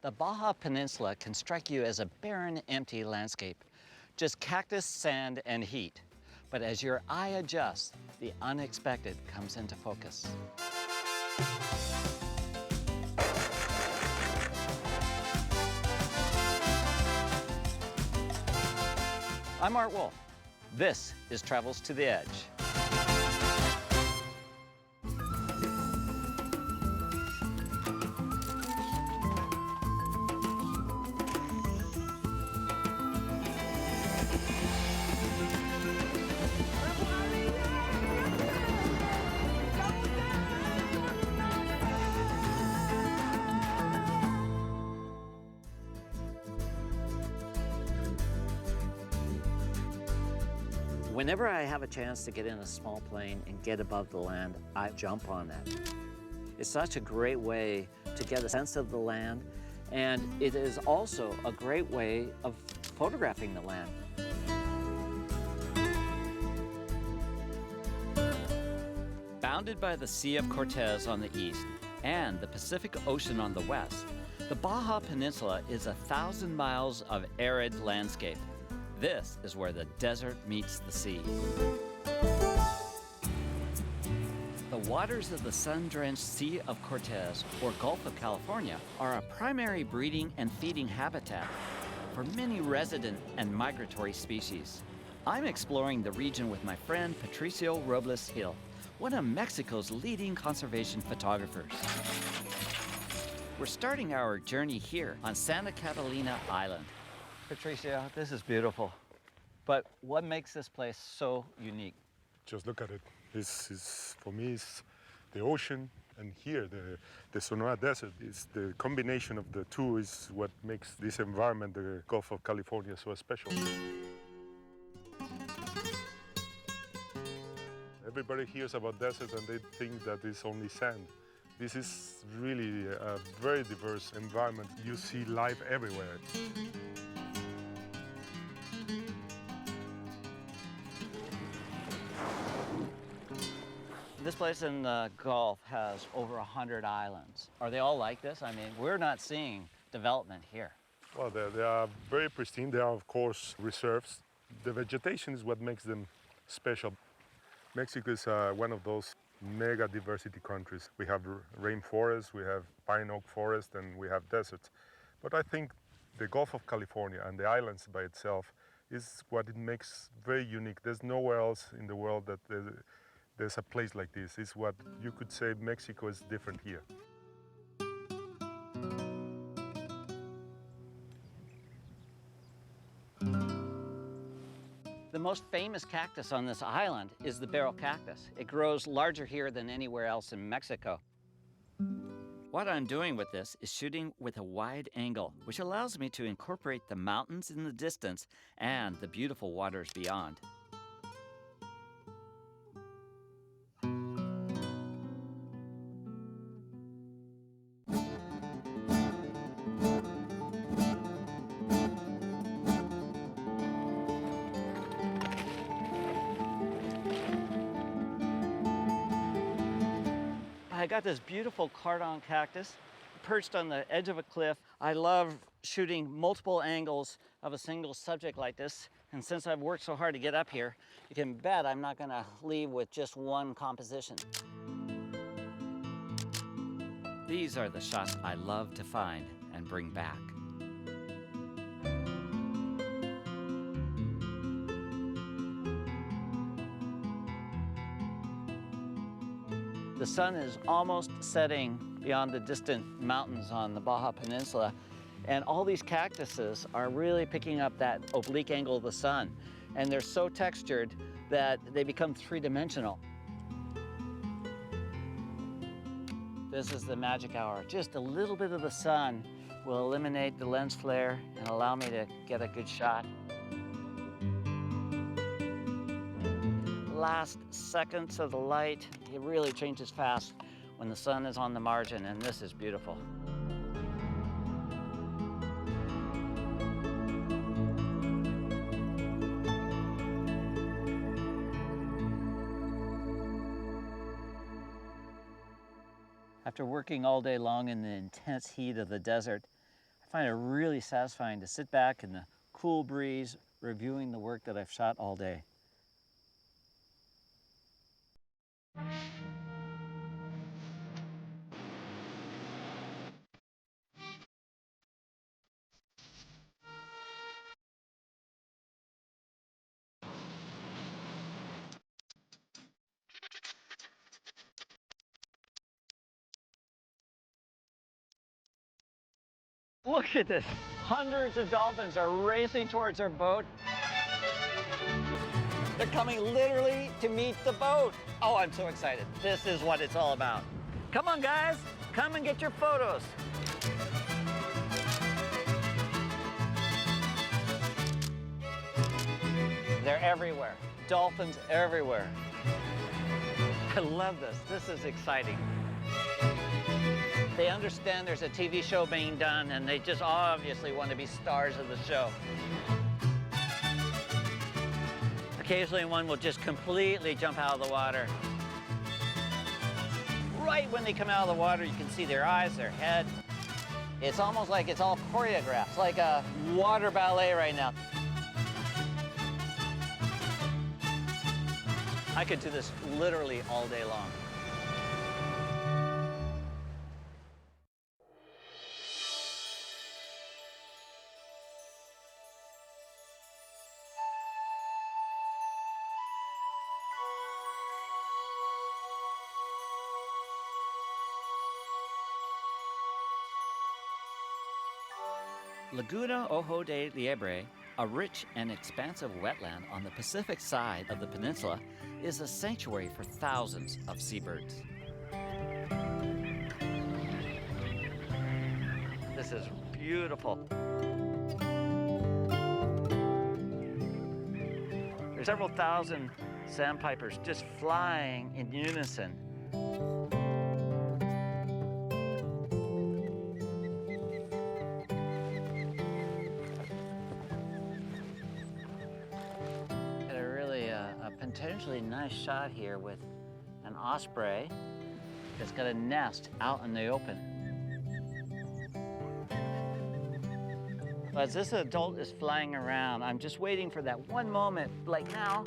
The Baja Peninsula can strike you as a barren, empty landscape, just cactus, sand, and heat. But as your eye adjusts, the unexpected comes into focus. I'm Art Wolf. This is Travels to the Edge. Whenever I have a chance to get in a small plane and get above the land, I jump on that. It's such a great way to get a sense of the land, and it is also a great way of photographing the land. Bounded by the Sea of Cortez on the east and the Pacific Ocean on the west, the Baja Peninsula is 1,000 miles of arid landscape. This is where the desert meets the sea. The waters of the sun-drenched Sea of Cortez, or Gulf of California, are a primary breeding and feeding habitat for many resident and migratory species. I'm exploring the region with my friend Patricio Robles Hill, one of Mexico's leading conservation photographers. We're starting our journey here on Santa Catalina Island. Patricio, this is beautiful. But what makes this place so unique? Just look at it. This is, for me, it's the ocean, and here, the Sonora Desert. Is the combination of the two is what makes this environment, the Gulf of California, so special. Everybody hears about deserts and they think that it's only sand. This is really a very diverse environment. You see life everywhere. This place in the Gulf has over 100 islands. Are they all like this? I mean, we're not seeing development here. Well, they are very pristine. They are, of course, reserves. The vegetation is what makes them special. Mexico is one of those mega diversity countries. We have rainforests, we have pine oak forest, and we have deserts. But I think the Gulf of California and the islands by itself is what it makes very unique. There's nowhere else in the world that there's a place like this. It's what you could say Mexico is different here. The most famous cactus on this island is the barrel cactus. It grows larger here than anywhere else in Mexico. What I'm doing with this is shooting with a wide angle, which allows me to incorporate the mountains in the distance and the beautiful waters beyond. I got this beautiful cardon cactus perched on the edge of a cliff. I love shooting multiple angles of a single subject like this. And since I've worked so hard to get up here, you can bet I'm not gonna leave with just one composition. These are the shots I love to find and bring back. The sun is almost setting beyond the distant mountains on the Baja Peninsula, and all these cactuses are really picking up that oblique angle of the sun, and they're so textured that they become three-dimensional. This is the magic hour. Just a little bit of the sun will eliminate the lens flare and allow me to get a good shot. Last seconds of the light, it really changes fast when the sun is on the margin, and this is beautiful. After working all day long in the intense heat of the desert, I find it really satisfying to sit back in the cool breeze, reviewing the work that I've shot all day. Look at this. Hundreds of dolphins are racing towards our boat. They're coming literally to meet the boat. Oh, I'm so excited. This is what it's all about. Come on, guys. Come and get your photos. They're everywhere. Dolphins everywhere. I love this. This is exciting. They understand there's a TV show being done, and they just obviously want to be stars of the show. Occasionally one will just completely jump out of the water. Right when they come out of the water, you can see their eyes, their head. It's almost like it's all choreographed. It's like a water ballet right now. I could do this literally all day long. Laguna Ojo de Liebre, a rich and expansive wetland on the Pacific side of the peninsula, is a sanctuary for thousands of seabirds. This is beautiful. There's several thousand sandpipers just flying in unison. Potentially nice shot here with an osprey that's got a nest out in the open. As this adult is flying around, I'm just waiting for that one moment, like now.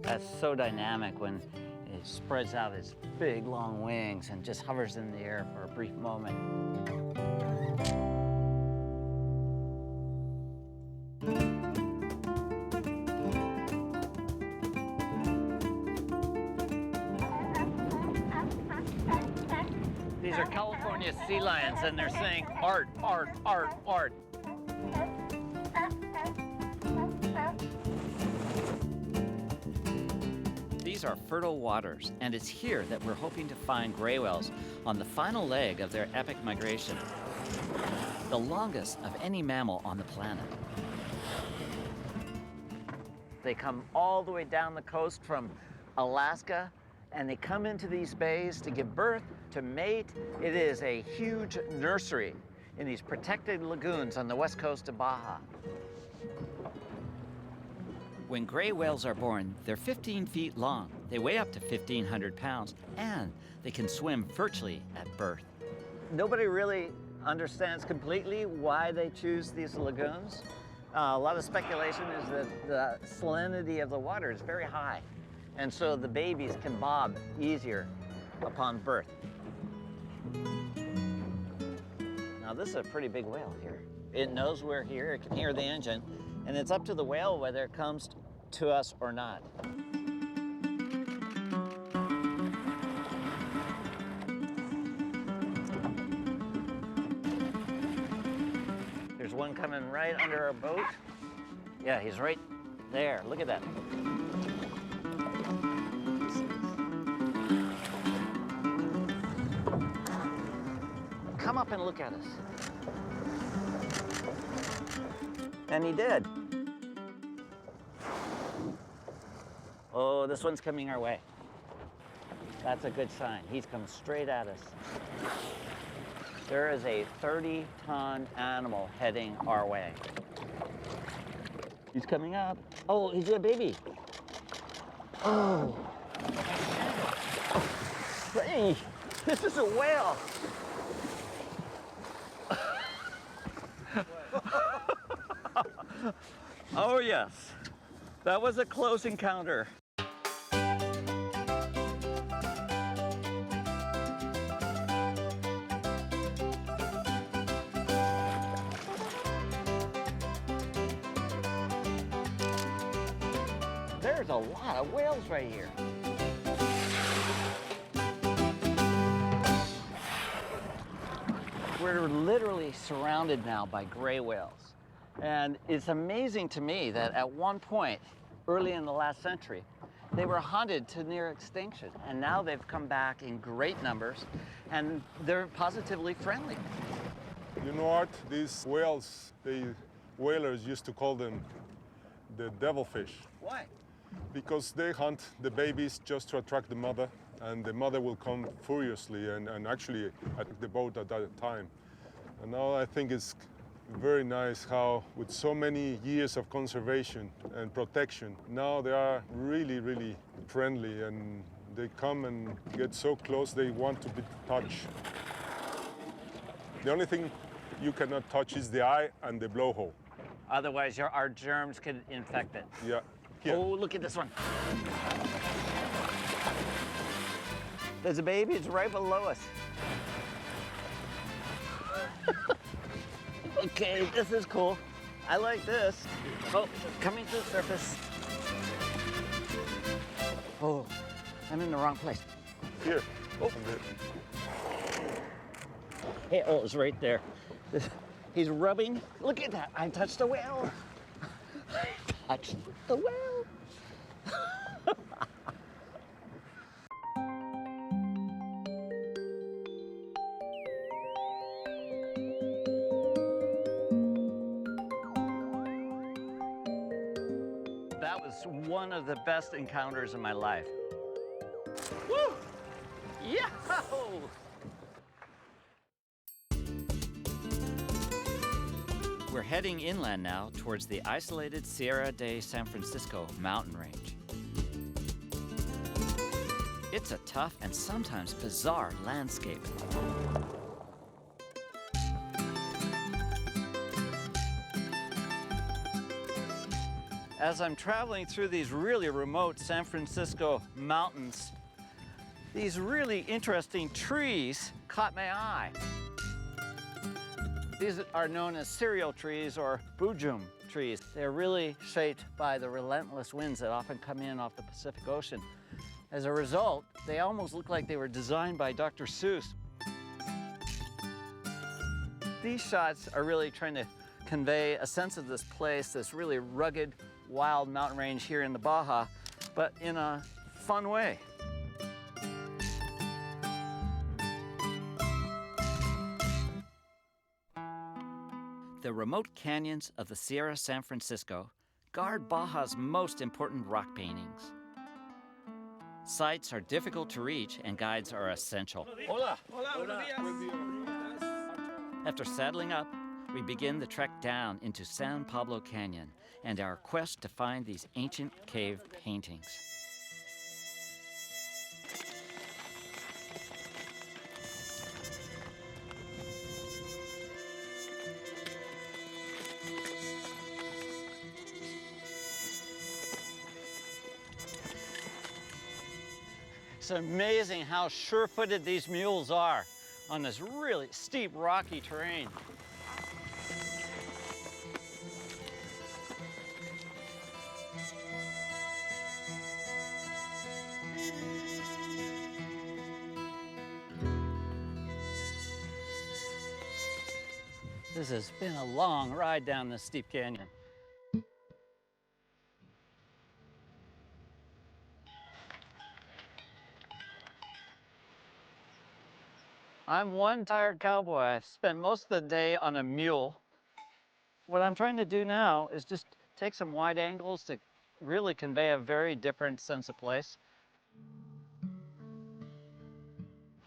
That's so dynamic when it spreads out its big long wings and just hovers in the air for a brief moment. These are California sea lions, and they're saying art, art, art, art. These are fertile waters, and it's here that we're hoping to find gray whales on the final leg of their epic migration, the longest of any mammal on the planet. They come all the way down the coast from Alaska, and they come into these bays to give birth, to mate. It is a huge nursery in these protected lagoons on the west coast of Baja. When gray whales are born, they're 15 feet long. They weigh up to 1,500 pounds, and they can swim virtually at birth. Nobody really understands completely why they choose these lagoons. A lot of speculation is that the salinity of the water is very high, and so the babies can bob easier upon birth. Now this is a pretty big whale here. It knows we're here, it can hear the engine, and it's up to the whale whether it comes to us or not. There's one coming right under our boat. Yeah, he's right there. Look at that. Come up and look at us. And he did. Oh, this one's coming our way. That's a good sign. He's come straight at us. There is a 30-ton animal heading our way. He's coming up. Oh, he's a baby. Oh. Hey, this is a whale. Oh yes, that was a close encounter. There's a lot of whales right here. We're literally surrounded now by gray whales. And it's amazing to me that at one point, early in the last century, they were hunted to near extinction. And now they've come back in great numbers and they're positively friendly. You know what? These whales, the whalers used to call them the devilfish. Why? Because they hunt the babies just to attract the mother, and the mother will come furiously and actually attack the boat at that time. And now I think it's very nice how, with so many years of conservation and protection, now they are really, really friendly, and they come and get so close they want to be touched. The only thing you cannot touch is the eye and the blowhole. Otherwise, our germs could infect it. Yeah. Here. Oh, look at this one. There's a baby, it's right below us. Okay, this is cool. I like this. Oh, coming to the surface. Oh, I'm in the wrong place. Here. Oh. Hey, oh, it's right there. He's rubbing. Look at that. I touched the whale. I touched the whale. That was one of the best encounters of my life. Woo! Yeah! We're heading inland now towards the isolated Sierra de San Francisco mountain range. It's a tough and sometimes bizarre landscape. As I'm traveling through these really remote San Francisco mountains, these really interesting trees caught my eye. These are known as cereal trees or bujum trees. They're really shaped by the relentless winds that often come in off the Pacific Ocean. As a result, they almost look like they were designed by Dr. Seuss. These shots are really trying to convey a sense of this place, this really rugged, wild mountain range here in the Baja, but in a fun way. The remote canyons of the Sierra San Francisco guard Baja's most important rock paintings. Sites are difficult to reach and guides are essential. Hola. Hola. After saddling up, we begin the trek down into San Pablo Canyon and our quest to find these ancient cave paintings. It's amazing how sure-footed these mules are on this really steep, rocky terrain. This has been a long ride down this steep canyon. I'm one tired cowboy. I've spent most of the day on a mule. What I'm trying to do now is just take some wide angles to really convey a very different sense of place.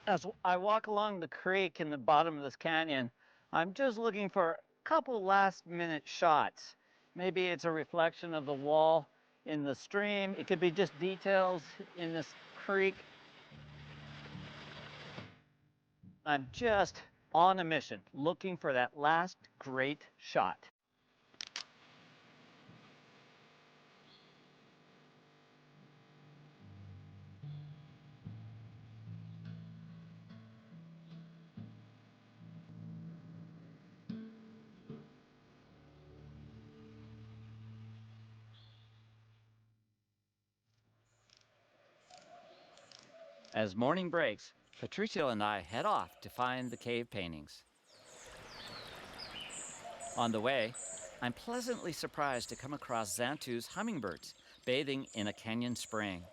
As I walk along the creek in the bottom of this canyon, I'm just looking for a couple last-minute shots. Maybe it's a reflection of the wall in the stream. It could be just details in this creek. I'm just on a mission, looking for that last great shot. As morning breaks, Patricio and I head off to find the cave paintings. On the way, I'm pleasantly surprised to come across Xantu's hummingbirds bathing in a canyon spring.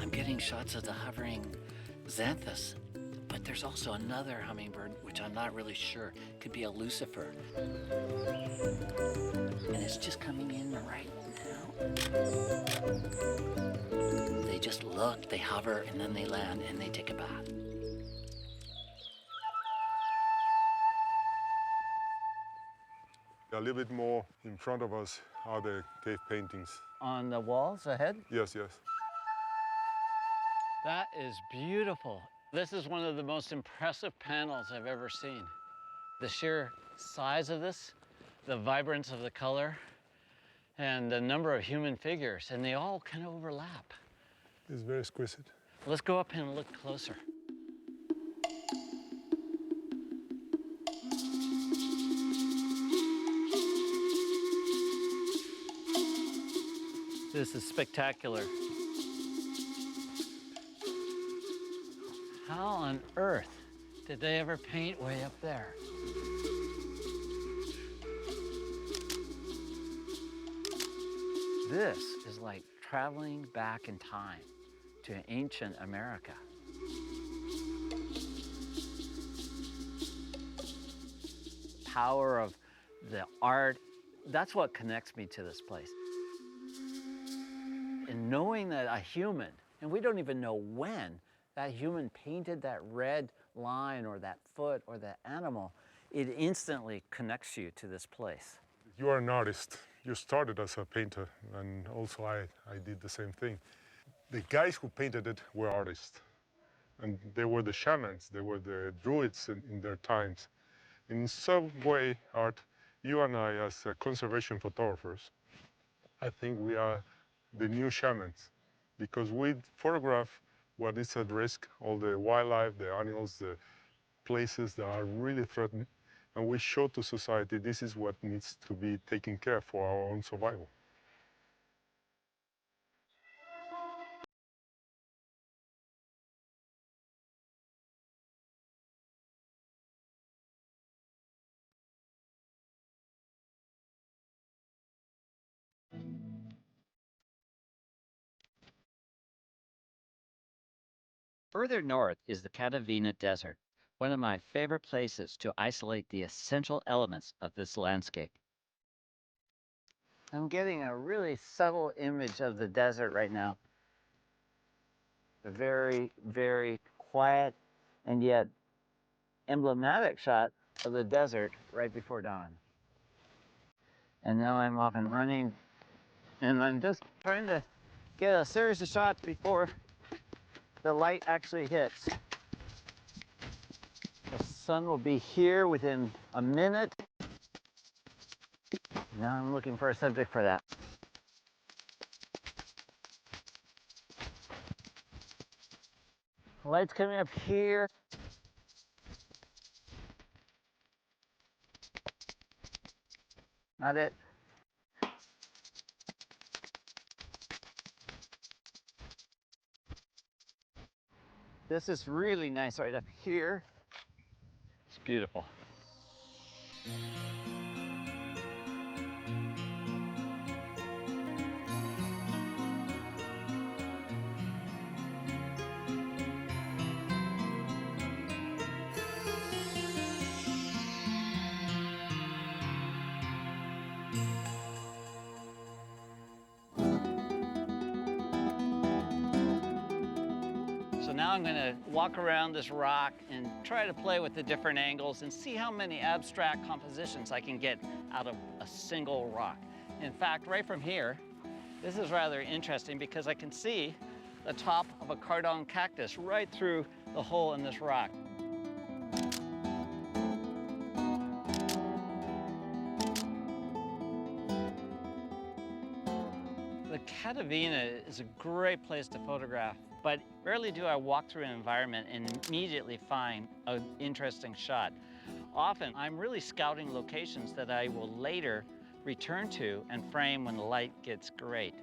I'm getting shots of the hovering xanthus, but there's also another hummingbird, which I'm not really sure. Could be a lucifer. And it's just coming in right now. They just look, they hover, and then they land, and they take a bath. A little bit more in front of us are the cave paintings. On the walls ahead? Yes, yes. That is beautiful. This is one of the most impressive panels I've ever seen. The sheer size of this, the vibrance of the color, and the number of human figures, and they all kind of overlap. It's very exquisite. Let's go up and look closer. This is spectacular. How on earth did they ever paint way up there? This is like traveling back in time to ancient America. Power of the art, that's what connects me to this place. And knowing that a human, and we don't even know when, that human painted that red line or that foot or that animal, it instantly connects you to this place. You are an artist. You started as a painter, and also I did the same thing. The guys who painted it were artists, and they were the shamans, they were the druids in their times. In some way, Art, you and I, as conservation photographers, I think we are the new shamans, because we photograph what is at risk, all the wildlife, the animals, the places that are really threatened, and we show to society this is what needs to be taken care of for our own survival. Further north is the Catavina Desert, one of my favorite places to isolate the essential elements of this landscape. I'm getting a really subtle image of the desert right now. A very, very quiet and yet emblematic shot of the desert right before dawn. And now I'm off and running, and I'm just trying to get a series of shots before the light actually hits. The sun will be here within a minute. Now I'm looking for a subject for that. The light's coming up here. Not it. This is really nice right up here. It's beautiful. So now I'm going to walk around this rock and try to play with the different angles and see how many abstract compositions I can get out of a single rock. In fact, right from here, this is rather interesting because I can see the top of a cardon cactus right through the hole in this rock. The Catavina is a great place to photograph, but rarely do I walk through an environment and immediately find an interesting shot. Often, I'm really scouting locations that I will later return to and frame when the light gets great.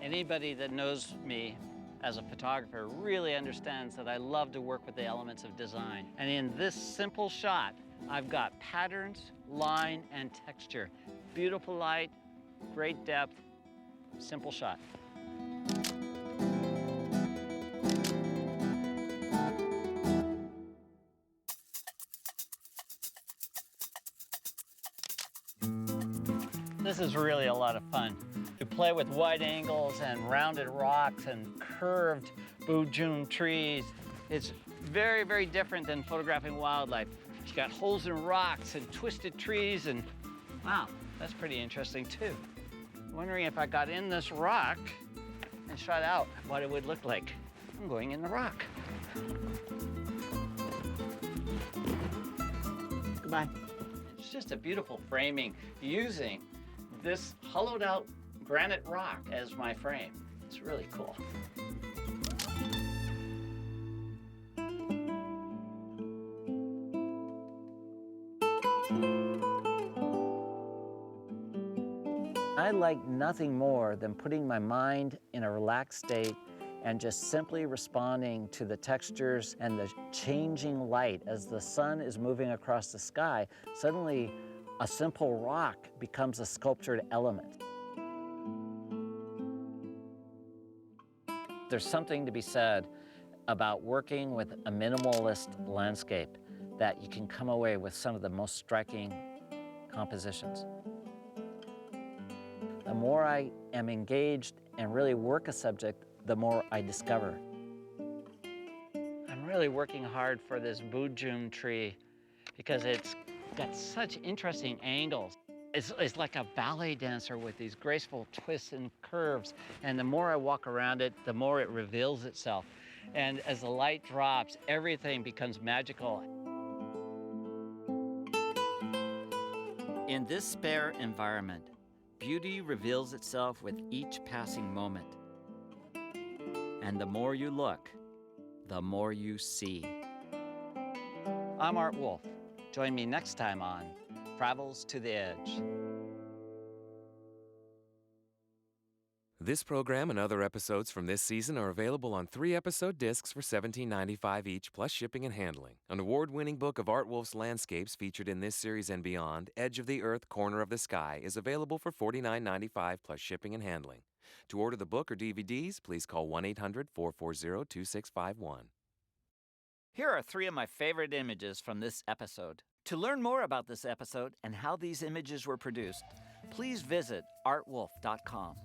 Anybody that knows me as a photographer really understands that I love to work with the elements of design. And in this simple shot, I've got patterns, line, and texture. Beautiful light, great depth, simple shot. This is really a lot of fun. You play with wide angles and rounded rocks and curved bourgeon trees. It's very, very different than photographing wildlife. You got holes in rocks and twisted trees, and wow, that's pretty interesting too. Wondering if I got in this rock and shot out what it would look like. I'm going in the rock. Goodbye. It's just a beautiful framing using this hollowed out granite rock as my frame. It's really cool. I like nothing more than putting my mind in a relaxed state and just simply responding to the textures and the changing light. As the sun is moving across the sky, suddenly a simple rock becomes a sculptured element. There's something to be said about working with a minimalist landscape, that you can come away with some of the most striking compositions. The more I am engaged and really work a subject, the more I discover. I'm really working hard for this bourgeon tree because it's got such interesting angles. It's like a ballet dancer with these graceful twists and curves. And the more I walk around it, the more it reveals itself. And as the light drops, everything becomes magical. In this spare environment, beauty reveals itself with each passing moment. And the more you look, the more you see. I'm Art Wolfe. Join me next time on Travels to the Edge. This program and other episodes from this season are available on 3-episode discs for $17.95 each, plus shipping and handling. An award-winning book of Art Wolfe's landscapes featured in this series and beyond, Edge of the Earth, Corner of the Sky, is available for $49.95 plus shipping and handling. To order the book or DVDs, please call 1-800-440-2651. Here are 3 of my favorite images from this episode. To learn more about this episode and how these images were produced, please visit artwolf.com.